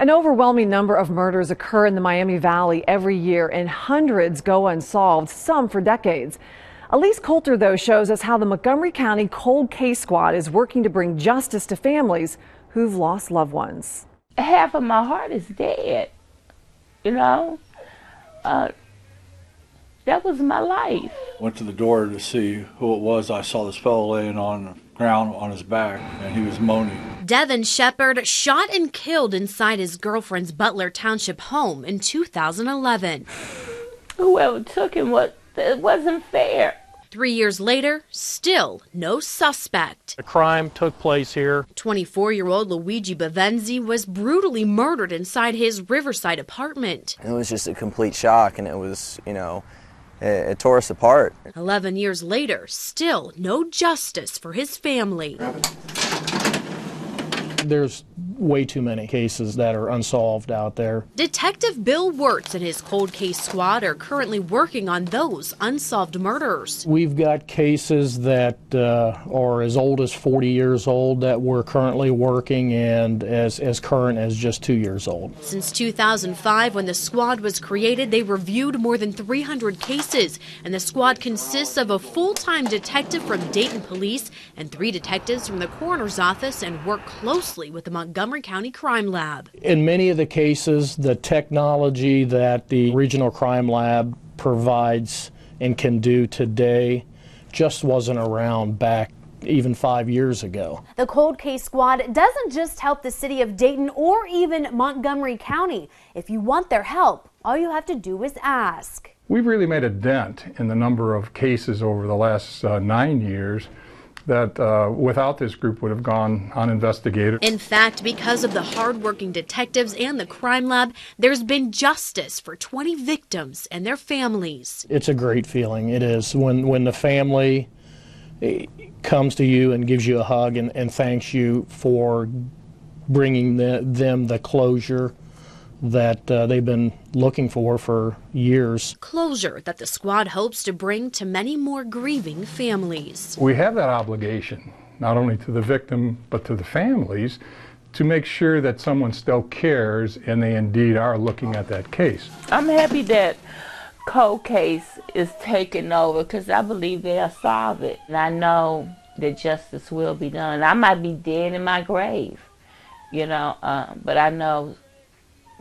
An overwhelming number of murders occur in the Miami Valley every year, and hundreds go unsolved, some for decades. Elise Coulter, though, shows us how the Montgomery County Cold Case Squad is working to bring justice to families who've lost loved ones. Half of my heart is dead, you know. That was my life. Went to the door to see who it was. I saw this fellow laying on the ground on his back, and he was moaning. Devin Shepard shot and killed inside his girlfriend's Butler Township home in 2011. Whoever took him, it wasn't fair. 3 years later, still no suspect. A crime took place here. 24-year-old Luigi Bovenzi was brutally murdered inside his Riverside apartment. It was just a complete shock, and it was, it tore us apart. 11 years later, still no justice for his family. There's way too many cases that are unsolved out there. Detective Bill Wertz and his cold case squad are currently working on those unsolved murders. We've got cases that are as old as 40 years old that we're currently working, and as current as just 2 years old. Since 2005, when the squad was created, they reviewed more than 300 cases, and the squad consists of a full-time detective from Dayton Police and 3 detectives from the coroner's office, and work closely with the Montgomery County Crime Lab. In many of the cases, the technology that the Regional Crime Lab provides and can do today just wasn't around back even 5 years ago. The Cold Case Squad doesn't just help the city of Dayton or even Montgomery County. If you want their help, all you have to do is ask. We've really made a dent in the number of cases over the last 9 years that without this group would have gone uninvestigated. In fact, because of the hard-working detectives and the crime lab, there's been justice for 20 victims and their families. It's a great feeling, it is, when the family comes to you and gives you a hug and thanks you for bringing them the closure that they've been looking for years. Closure that the squad hopes to bring to many more grieving families. We have that obligation, not only to the victim, but to the families, to make sure that someone still cares and they indeed are looking at that case. I'm happy that Cold Case is taking over because I believe they'll solve it. And I know that justice will be done. I might be dead in my grave, but I know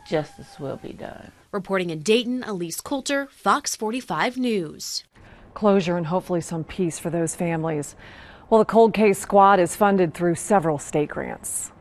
justice will be done. Reporting in Dayton, Elise Coulter, Fox 45 News. Closure and hopefully some peace for those families. Well, the Cold Case Squad is funded through several state grants.